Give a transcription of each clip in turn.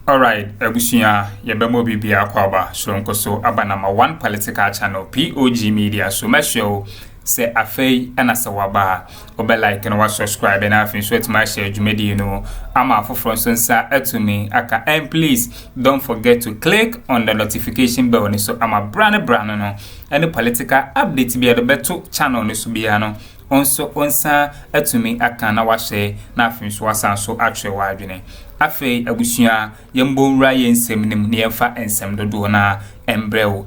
Alright, Ebusia, Yabemo Bibia Kwaba, Shh0ck aba number 1 political channel, POG Media. So make sure say afei and asawaba obe like and wa subscribe and afin so to my share jumedi you know ama for so nsa etumi aka and please don't forget to click on the notification bell ni so ama brand no any political update bi beto channel ni so bia no onso onsa etumi aka na wa share na afin so asan so atwe wa adwene afei abusua yembo nra yensem nim ne yemfa ensem dodo na embrew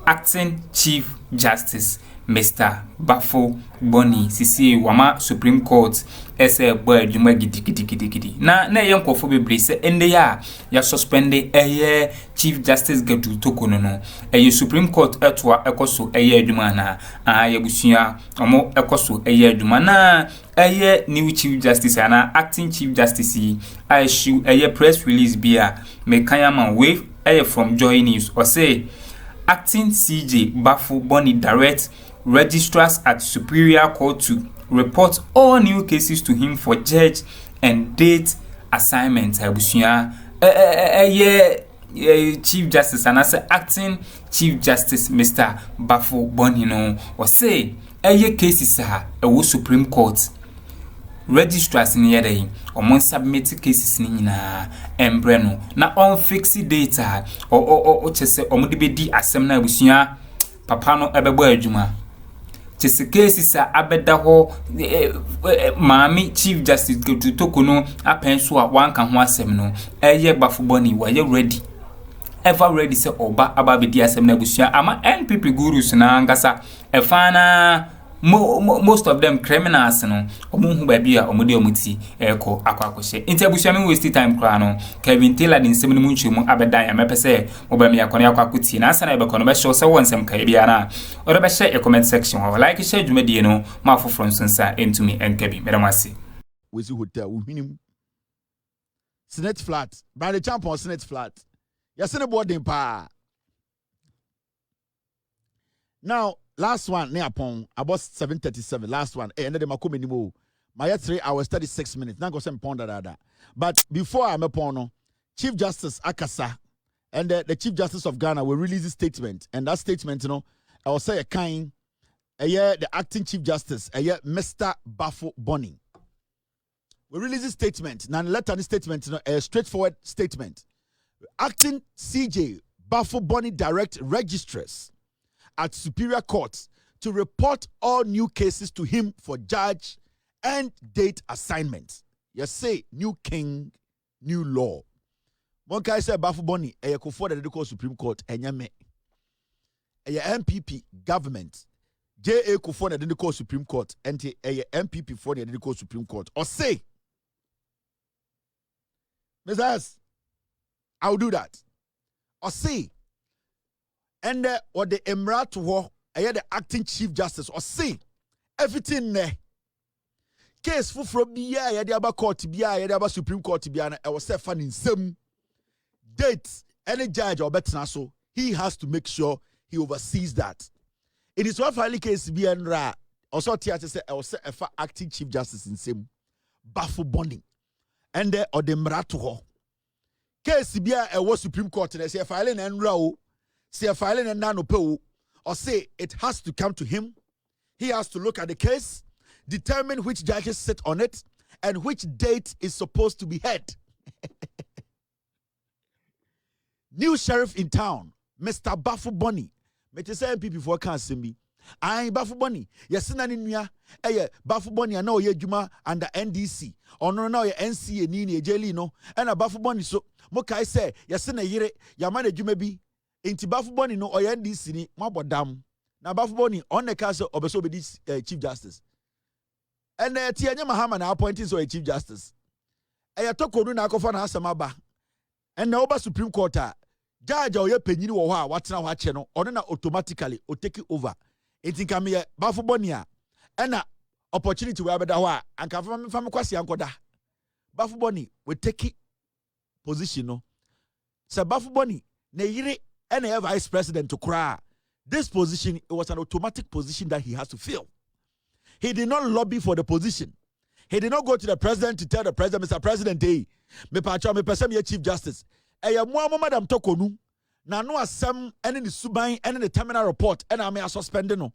acting chief justice Mr. Bawumia sisi wama Supreme Court ese boy adwuma gidi na yenkofo bebre se ende ya suspend Chief Justice Gadu tokono no Supreme Court etwa ekoso adwuma na yabusua omo ekoso adwuma na new Chief Justice ana acting Chief Justice issue press release bia mekanyama wave from Joy News or say acting CJ Bawumia direct registrars at Superior Court to report all new cases to him for judge and date assignment. Abusia Chief Justice and as acting Chief Justice Mr. Bawumia no or say cases Supreme Court registrars in yede omon submit cases ni nyina embreno na on fix data o chese omode bedi asem na abusua papa no ebebo adwuma chese cases abeda ho maami Chief Justice tokono apenso a wanka ho asem no Bawumia wa ye ready ever ready say oba aba bedi asem na abusua ama NPP gurus na ngasa efana most of them criminals no omunhu ba bia omode omuti eko akwakoshe inti abusua me waste time kra no Kevin Taylor din semni mu nchemu abedan ya mepese obam yakone akwakuti na asa na bekono be show se wonsem kai bia na ore be share comment section wa like share dwumadi no ma foforo nsonsa entumi enkabi medamase wezi hotel uhwinim Senate flat by the champion Senate flat yasene boarding pa now last one near upon about 7:37 last one and then makom anymore my 3 hours 36 minutes now go some pound that but before I'm upon Chief Justice Akasa and the Chief Justice of Ghana will release a statement and that statement I will say the acting Chief Justice Mr. Bawumia will release a statement now letter the statement a straightforward statement acting CJ Bawumia direct registrars at Superior Court to report all new cases to him for judge and date assignment. You say new king, new law. One guy said Bawumia Akuffo the Addo Supreme Court enyame. MPP government Akuffo the Addo Supreme Court and MPP for the Addo Supreme Court or say Mrs. I'll do that. Or say and or the Emirate war, the acting Chief Justice, or say everything there. Case from the Aba Court, the Aba Supreme Court, I was finding some dates. Any judge or better so he has to make sure he oversees that. It is one filing case BNRA also theater say I was acting Chief Justice in same Bawumia and or the Emirate war. Case was Supreme Court and say filing and row. Say a filing and nano or say it has to come to him. He has to look at the case, determine which judges sit on it, and which date is supposed to be heard. New sheriff in town, Mr. Bawumia. Mete say MPP for can see me. I Bawumia. Yes, Naninia. Bawumia now ye juma under NDC. Or no now ye NCA nini jeli no. And a Bawumia so Mokai say yes na yire yamane jumebi. Inti Bawumia no oya NDC ni mabodam na Bawumia on the castle obeso be this Chief Justice and tianya Mahama na appointing so a Chief Justice toko no na Akuffo na asamaba and na oba Supreme Court judge oya penyini wo ho a watena ho ache no ono na automatically o take over inti kam ye Bawumia and na opportunity we abeda ho a anka fam kwase ankoda Bawumia we take position no se Bawumia na yire and a vice president to cry. This position, it was an automatic position that he has to fill. He did not lobby for the position. He did not go to the president to tell the president, Mr. President, hey, Me pacho me pese me chief justice. Eye mo madam tokonu na no asem ene ne suban ene the terminal report ene am suspend no.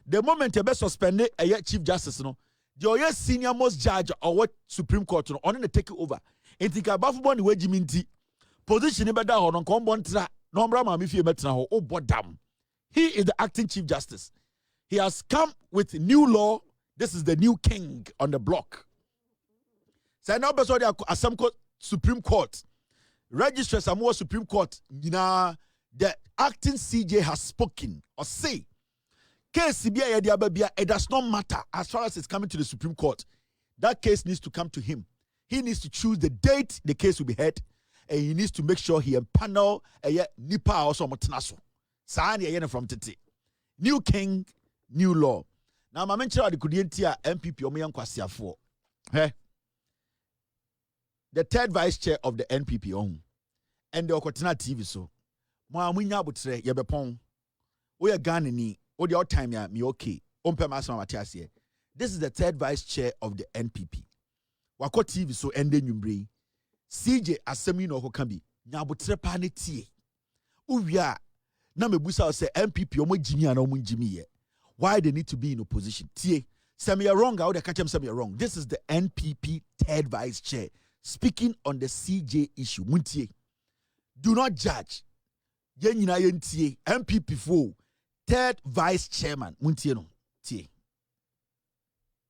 The moment you be suspend eye chief justice no, the oye senior most judge or what Supreme Court no on take over. Enti ka bafo ni wagimi nti position be da ho no nkombo ntra no mbra ma me fie betena ho obodam. He is the acting chief justice. He has come with new law. This is the new king on the block. So now beso the Assam Supreme Court. Register Samoa Supreme Court. The acting CJ has spoken or say case it does not matter as far as it's coming to the Supreme Court. That case needs to come to him. He needs to choose the date the case will be heard, and he needs to make sure he empanel a nipa also motenaso. Sani from tete. New king, new law. Now my mention the kudientia MPP omoyan kwasiafo. Hey. The third vice chair of the NPP on and the Okotena TV so. Mo amunya botre ye bepon. We are Ghana ni o the time ya me okay. Ompe masama matiasie. This is the third vice chair of the NPP. Wako TV so ende nyumbre. CJ asemi no ko bi. Nya botre pa ne tie. Uwia na mebusa say MPP omo jimi ana omo jimi ye. Why they need to be in opposition? Tie. Say me wrong, I would catch him say me wrong. This is the NPP third vice chair speaking on the CJ issue. Muntie. Do not judge. Yenyina yentie MPP for third vice chairman. Muntie no. Tie.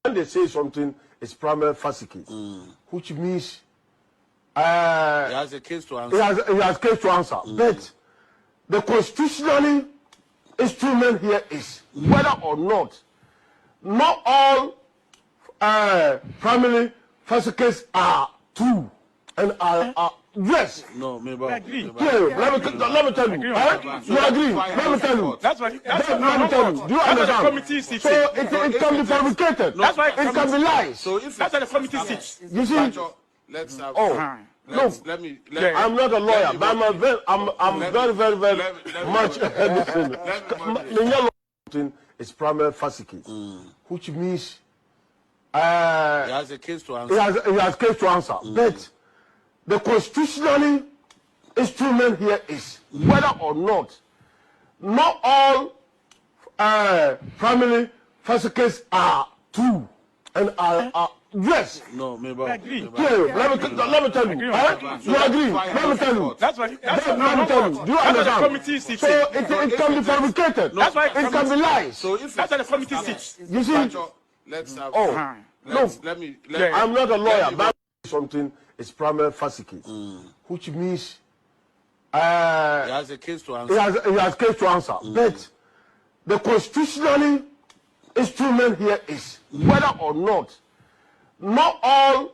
When they say something, it's Pr0와ecǔt, which means he has a case to answer. He has case to answer. But the constitutionally instrument here is whether or not all Pr0와ecǔt are true and are yes. No, maybe. Let me tell you. You agree? Let me tell you. That's why. Let me tell you. Do you understand? So it can be fabricated. That's why it can be lies. So if that's why the committee sits. You see? Let's have. Oh. No, let me. I'm not a lawyer, but I'm very much. It's Pr0와ecǔt, which means he has a case to answer. He has case to answer. But the constitutionally instrument here is whether or not all Pr0와ecǔt are true and are yes. No, maybe. Let me tell you. You agree? Let me tell you. That's why. Let me tell you. Do you understand? So it can be fabricated. That's why it can be lies. So if that's why the committee sits. You see? Let's have. Oh. No, let me. I'm not a lawyer, but something is Pr0와ecǔt, which means he has a case to answer. He has case to answer. But the constitutionally instrument here is whether or not all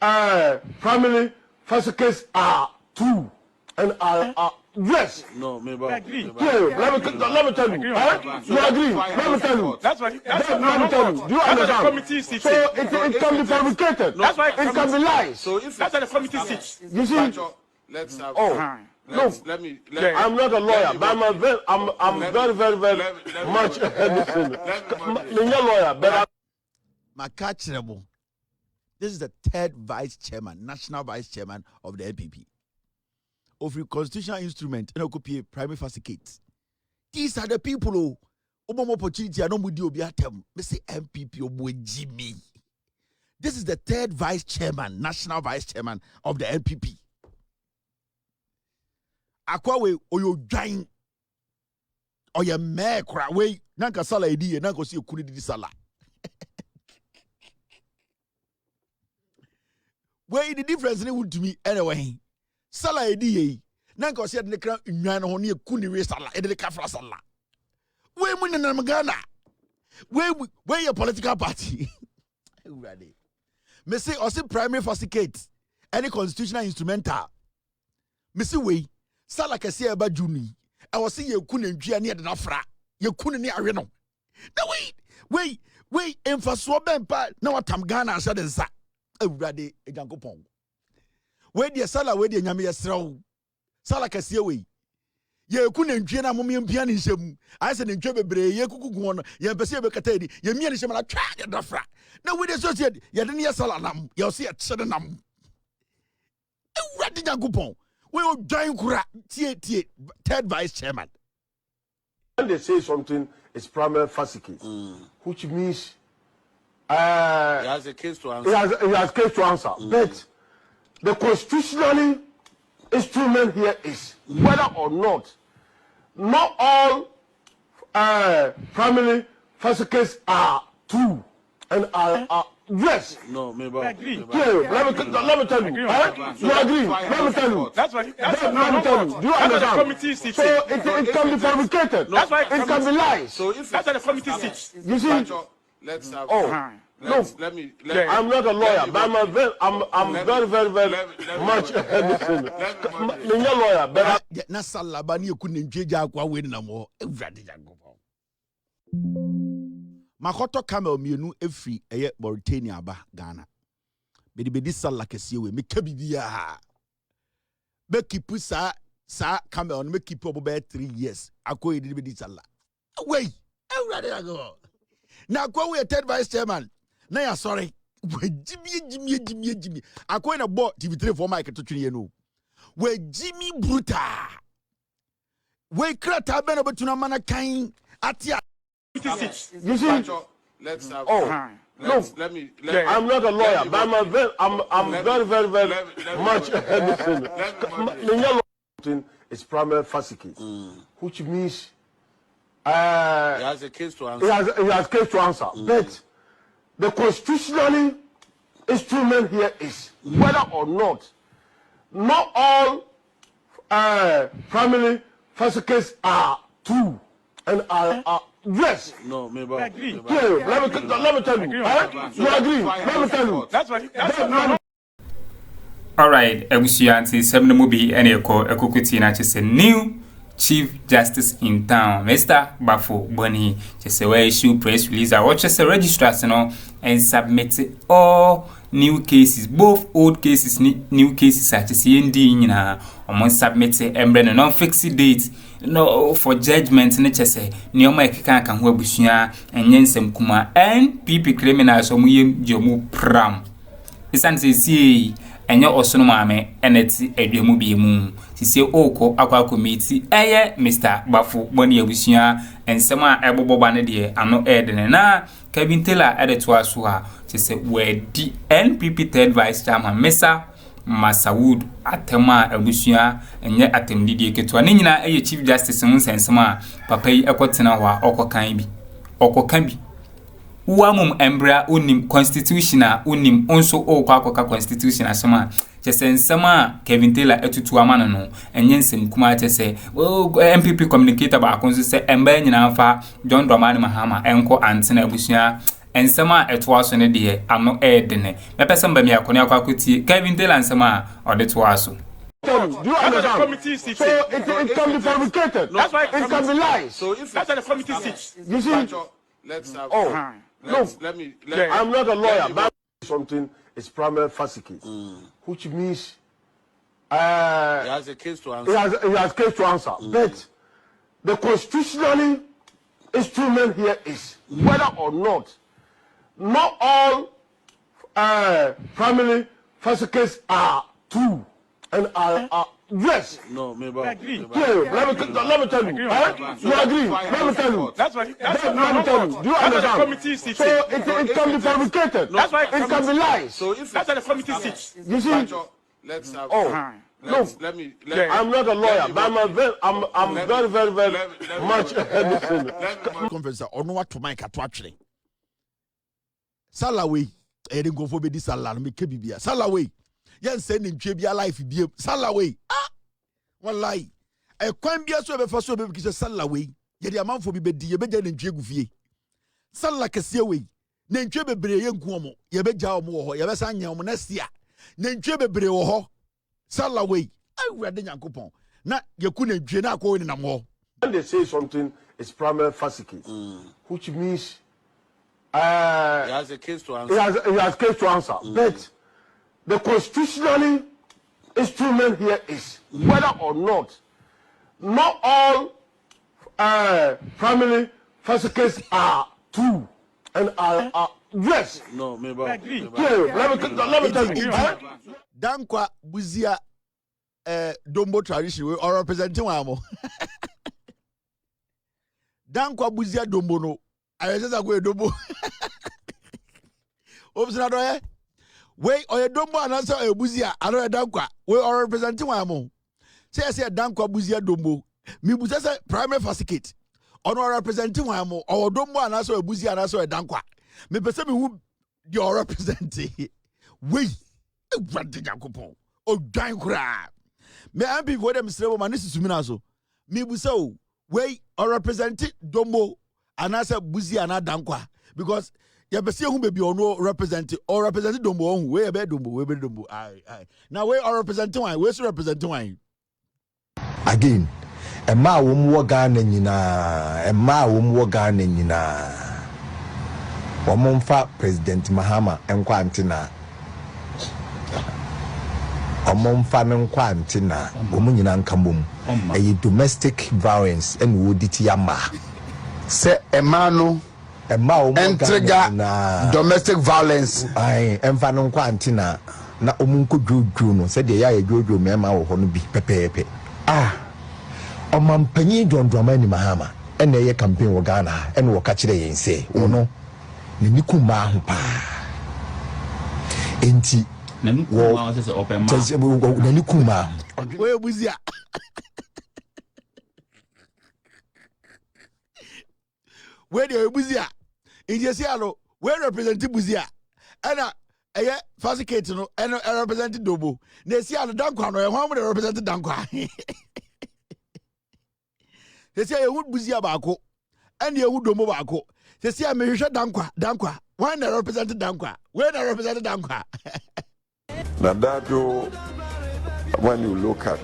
Pr0와ecǔt are true and are yes. No, maybe. Let me tell you. You agree? Let me tell you. That's why. Let me tell you. Do you understand? So it can be fabricated. That's why it can be lies. So if that's why the committee sits. You see? Let's have. Oh. No, let me. I'm not a lawyer, but I'm very much. Lawyer, but I'm. This is the third vice chairman, national vice chairman of the NPP. Of the constitutional instrument, and Pr0와ecǔt. These are the people who have opportunity. I don't me say MPP Jimmy. This is the third vice chairman, national vice chairman of the NPP. Akwawe oyo join oya me kra we nanka sala edi nanka si ekuni di sala. Where the difference ni would to me anyway. Sala edi ye nanka si ade kra nwan ho ne ekuni we sala ede ka fra sala. We mu na Ghana. We your political party. Ready. Me say osi Pr0와ecǔt any constitutional instrumental. Me say we sala kese eba juni. I was saying you couldn't be near the fra. You couldn't near no. No wait. And for Subm part now what I'm Ghana said is that. Ready a janko pong. Where the sala where the nyame yesraw. Sala kese we. You couldn't be na mummy piano shem. I said in Trebebre, ye kuku one, ye pese be katedi, ye me and shema try the fra. No we associate ye didn't sala nam. You see a sudden nam. Jagupon. We will join Kura T third vice chairman. When they say something, it's Pr0와ecǔt, which means he has a case to answer. He has case to answer. But the constitutionally instrument here is whether or not all Pr0와ecǔt are true and are yes. No, maybe. Let me tell you. You agree? Let me tell you. That's why. Let me tell you. Do you understand? So it can be fabricated. That's why it can be lies. So if that's why the committee sits. You see? Let's have. Let me. I'm not a lawyer, but I'm very much a lawyer. But na salabani ekunenjeja akwa we na mo ewrade Jagupon. Makoto camel mienu efri eye Mauritania aba Ghana. Bedi sala kese we me kabibia. Be keep sa camel me keep about 3 years. Akoye bedi sala. Wey, ewrade Jagupon. Na kwa we third vice chairman. Na ya sorry. We Jimmy. Akoye na bo TV3 for Mike to twene no. We Jimmy Bruta. We krata be no betuna mana kan atia. you see? Let's have. Let me. I'm not a lawyer, but I'm very much it's Pr0와ecǔt, which means he has a case to answer. He has case to answer. But the constitutionally instrument here is whether or not all Pr0와ecǔt are true and are yes. No, maybe. Let me tell you. You agree? Let me tell you. That's why. Alright, Ebusianti, Subm and Eko na chese new Chief Justice in town, Mr. Bawumia. Chese we issue press release. I watch the registration and submit all new cases, both old cases, new cases. I just see na omo submit embre no fixed date. No for judgment ne chese nioma ekeka kan ho abusua enye nsem kuma NPP criminals omuyem jomu pram isanse sie enye osono maame eneti adwamu bi mu sise oko akwa committee eye Mr. Bawumia abusua ensem a eboboba ne de ano edene na Kevin Taylor edeto aso ha sise we di NPP third vice chairman Mr. Masawud atema abusua enye atemdidi keto ne nyina eye Chief Justice nsensema papa yi ekotena wa okokan bi uamum embra unim constitutional unim onso okwakoka constitutional asema chesensema Kevin Taylor etutu amana no enye nsem kuma chese MPP communicator ba akonso se emba nyina afa John Dramani Mahama enko antena abusua ensema etwaso ne de ano edene mepesem ba mi akoni akwakotie Kevin Taylor ensema odetwaso. Do you understand? So it can be fabricated. That's why it can be lies. So if that's why the committee sits. You see? Let's have. Let me. I'm not a lawyer, but something is Pr0와ecǔt, which means he has a case to answer. He has case to answer. But the constitutionally instrument here is whether or not all Pr0와ecǔt are true and are yes. No, maybe. Let me tell you. You agree? Let me tell you. That's why. Let me tell you. Do you understand? So it can be fabricated. That's why. It can be lies. So if that's why the committee sits. You see? Let's have. Let me. I'm not a lawyer, but I'm very much Conference ono wato mic ato atwere. Salawe ere ngofo be di sala no me kebibia. Salawe yen se ne ntwe bia life bia. Salawe wallahi e kwan bia so be fa so be kise salawe ye di amanfo bi be di ye be ja ne ntwe gufie. Sala kese we ne ntwe bebre ye nku omo ye be ja omo wo ho ye be san nya omo na sia. Ne ntwe bebre wo ho. Salawe awurade Nyankopon na yeku ne ntwe na akọ ni nam ho. When they say something, it's Pr0와ecǔt, which means he has a case to answer. He has case to answer. But the constitutionally instrument here is whether or not all Pr0와ecǔt are true and are yes. No, maybe. Let me tell you. Dankwa buzia Dombo tradition or representing Wamo. Dankwa buzia Dombo no. I just go Dombo. Obsanadoye. We or Dombo and answer a buzia, another Dankwa. We are representing Wamo. Say I say Dankwa buzia Dombo. Mi buzia primary fascicate. Or representing Wamo or Dombo and answer a buzia and answer a Dankwa. Me person who you're representing. We Brother Akuffo. Oh, Dankwa. Me am people them say man this is Suminaso. Me busa we or representing Dombo and answer buzia and Dankwa because ya be see who be ono represent or represent Dombo on we be Dombo aye now we are representing one we so representing one again Emma wo mu Ghana nyina Omomfa President Mahama enkwa antina Omomfa menkwa antina omu nyina nkambom e domestic violence en woditi yama se Emano entrega domestic violence ai emfa no nkwa antina na omu nko dwodwo no se de ya dwodwo mema wo ho no bi pepepe omampanyi dondroma ni Mahama ene ye campaign wo Ghana ene wo ka kire yen se wono ne nikuma ho pa enti na nikuma se open ma na nikuma we buzia we de buzia injesi alo we represent buzia ana eye fascicate no eno represent Dombo na si alo Dankwa no e ho mo represent Dankwa se ye hu buzia baako ene ye hu Dombo baako se ya me hwehwe Dankwa when they represent Dankwa Now Addo, when you look at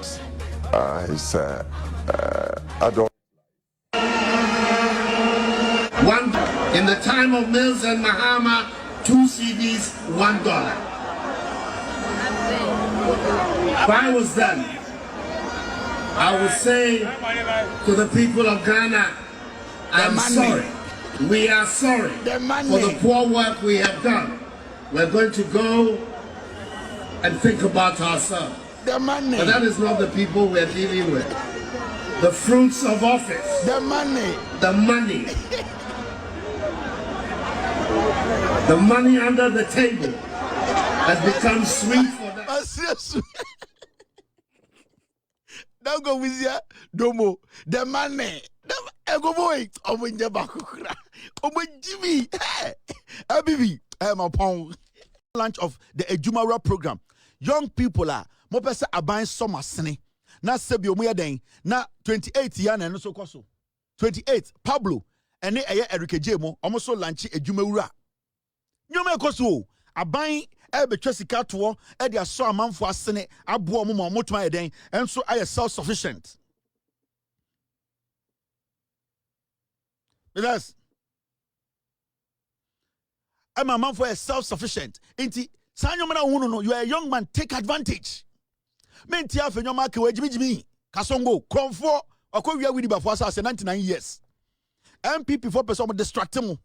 his Addo. One in the time of Mills and Mahama, 2 CDs, $1. If I was done, I would say to the people of Ghana, I'm sorry. We are sorry for the poor work we have done. We're going to go and think about ourselves. The money. But that is not the people we're dealing with. The fruits of office. The money. The money. The money under the table has become sweet for them. Now go with ya, Dombo. The money. Ego boy. Omo njaba kukura. Omo Jimmy. Abibi. My pound. Launch of the Ejumara program. Young people are mo pese aban summer sene. Na sebi omo yaden. Na 28 ya na no so koso. 28 Pablo. Ene eye Eric Jemo. Omo so launch Ejumara. Nyoma koso. Aban betwa sika to e de aso amanfo asene abo omo mo motuma yeden. Enso aye self sufficient. Yes. I'm a man for a self-sufficient. Inti, you are a young man, take advantage. Menti afe nyoma ke wajimi kasongo kromfo akwa with the before 99 years. MPP for person distract mu.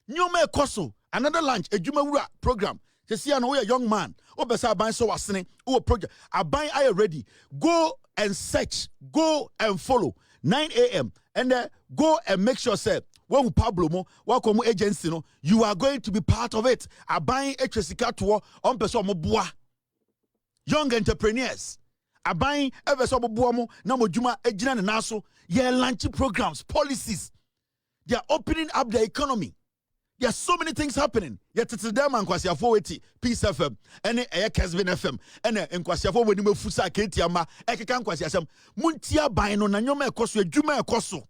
Nyoma ekoso another lunch ejumawura program. Se see an a young man. O besa aban so wasene o project. Aban I ready. Go and search, go and follow 9 a.m. and then go and make sure say when Pablo mo welcome agency no you are going to be part of it. Aban etresika to on person mo boa. Young entrepreneurs. Aban ever so boa mo na mo juma ejina na so ye launch programs, policies. They are opening up the economy. There are so many things happening. Yet it's them and Kwasiafo weti Peace FM, and Kesvin FM, and Kwasiafo when you fusa Ketiama, Ekan Kwasiasam, Muntia Bino, Nanyoma Kosu, Juma Koso,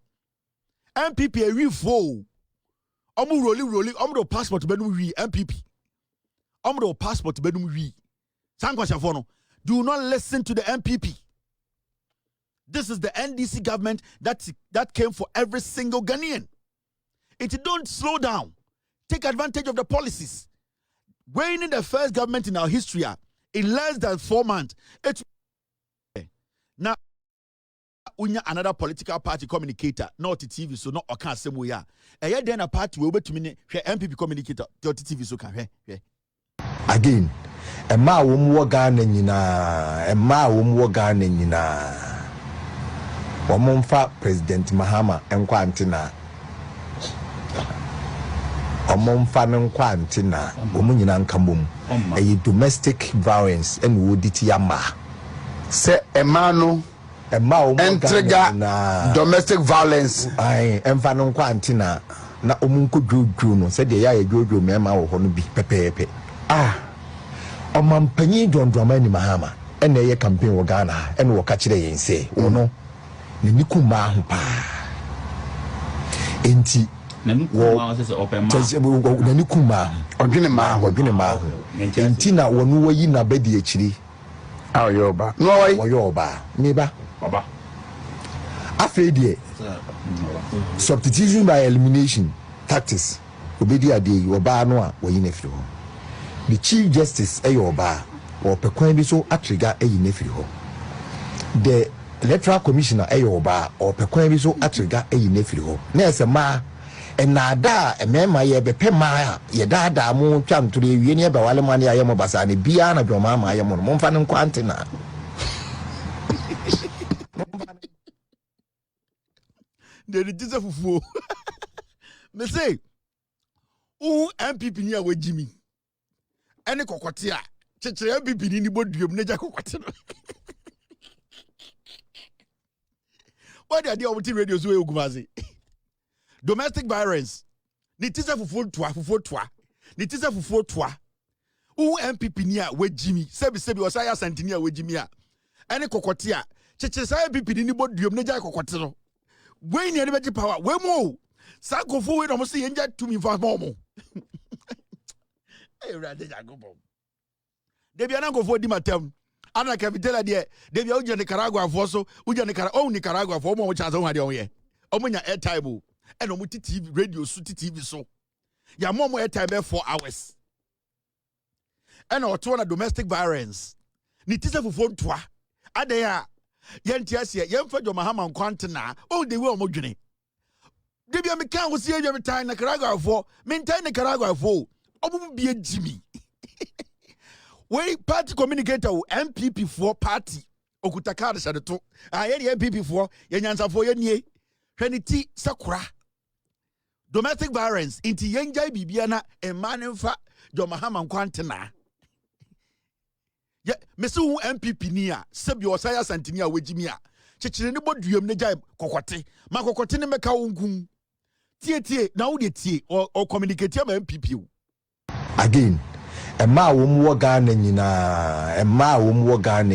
MPP, a refo. Rolling, Omro passport Benum MPP. Omro passport Benum San Kwasiafono. Do not listen to the MPP. This is the NDC government that came for every single Ghanaian. It don't slow down. Take advantage of the policies. We're in the first government in our history in less than 4 months. It's now another political party communicator, not TV, so not okay same way. And then a party will be to me MPP communicator, TV so can again. Emma wom wo Ghana nyina Emma wom wo Ghana nyina Omomfa President Mahama enkwa antina Omomfa menkwa antina omu nyina nkamom e domestic violence en woditi yama se emano entrega domestic violence ai emfa no nkwa antina na omunko dwodwo no se de ya ye dwodwo mema wo ho no bi pepepe omampanyi dondroma ni Mahama ene ye campaign wo Ghana ene wo ka kire yense wono ne nikuma ho pa enti na nikuma se open ma na nikuma odwene ma enti na wono wayi na bedi akiri ayoba no wayi oyoba meba baba afedie substitution by elimination tactics obedi ade oba no a wayi na firi ho the chief justice ayoba or pekwan bi so atriga ayi na firi ho the electoral commissioner ayoba or pekwan bi so atriga ayi na firi ho na esema enada emema ye bepe ma ye dada mu twantore wie ne be wale ma ne aye mo basa ne bia na dwoma ma aye mo mo mfa ne nkwante na de ditize fufuo me say MPP ni a wajimi ene kokote a chechire MPP ni boduom ne ja kokote no what the idea of the radio so egumaze domestic violence ni tise fufuo toa ni tise fufuo toa MPP ni a wajimi sebi osaya santini a wajimi a ene kokote a chechire sa MPP ni boduom ne ja kokote no we ni ene power we mo sa Akuffo we no mo se yenja tumi fa mo eh rade jagobo debi ana Akuffo di matem ana kapitela de debi uje Nicaragua fo so uje Nicaragua fo mo chance ho ade on ye omunya airtime e no mo TV radio su TV so ya mo airtime 4 hours e na oto na domestic violence ni tise fufuo ntoa ade ya yenti asie yemfa jo Mahama nkwantena all the way omodwene debi am kan wo sie dwem tan na Nicaragua fo mentan Nicaragua fo obum bia jimi we party communicator MPP for party okuta card shadeto ye MPP for ye nyansafo ye nie hweniti sakura domestic violence inti yenjai bibia na emanenfa jo Mahama nkwantena ye mesu MPP ni a sebi osaya santini a wejimi a chechire ne boduam ne jai kokote ma kokote ne meka wonkum tie na wo de tie o communicate am MPP again Emma wom wo Ghana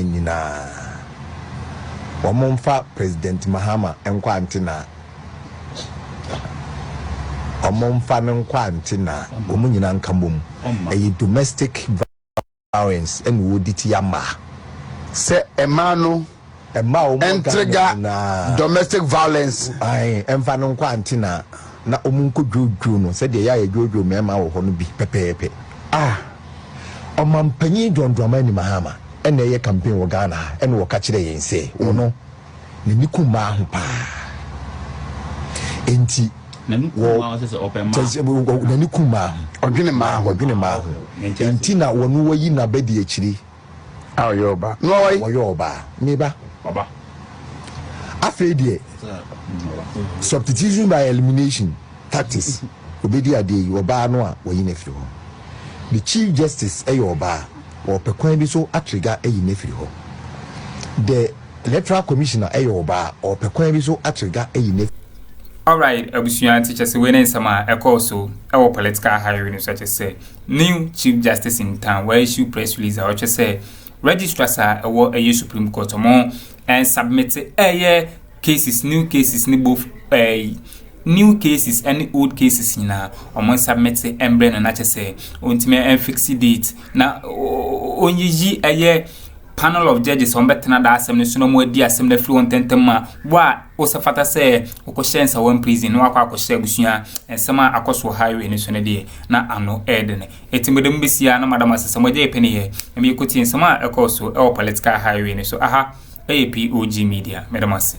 nyina omomfa President Mahama enkwante na omomfa menkwante na omu nyina nkamom e domestic violence en woditi yama se emano entrega domestic violence ai emfa no nkwante na omunko dwodwo no se de ya ye dwodwo mema wo ho no bi pepepe omampanyi dondroma ni Mahama ene ye campaign wo Ghana ene wo ka kire yense wono ne nikuma ho pa enti na nikuma se open ma na nikuma odwene ma enti na wono wayi na bedi akiri ayoba no wayi oyoba meba baba afedie substitution by elimination tactics obedi ade oba no a wayi na firi ho the chief justice ayoba or pekwan bi so atriga ayi na firi ho the electoral commissioner ayoba or pekwan bi so atriga ayi na. All right, abusuan teacher say when sama also our political hiring such as say new chief justice in town where issue press release or just say registrars are a Supreme Court and submit cases, new cases ni both new cases and old cases na omo submit embryo na nache say ontime fix date na onyi panel of judges on betena da asem ne so no mo di asem na free on tentema wa o safata say okoshensa one prison no akwa akoshe abusua ensema akoso highway ne so ne de na ano edene etimedem besia na madam asese mo je pene ye emi ekoti ensema akoso e political highway ne so aha POG Media madam asese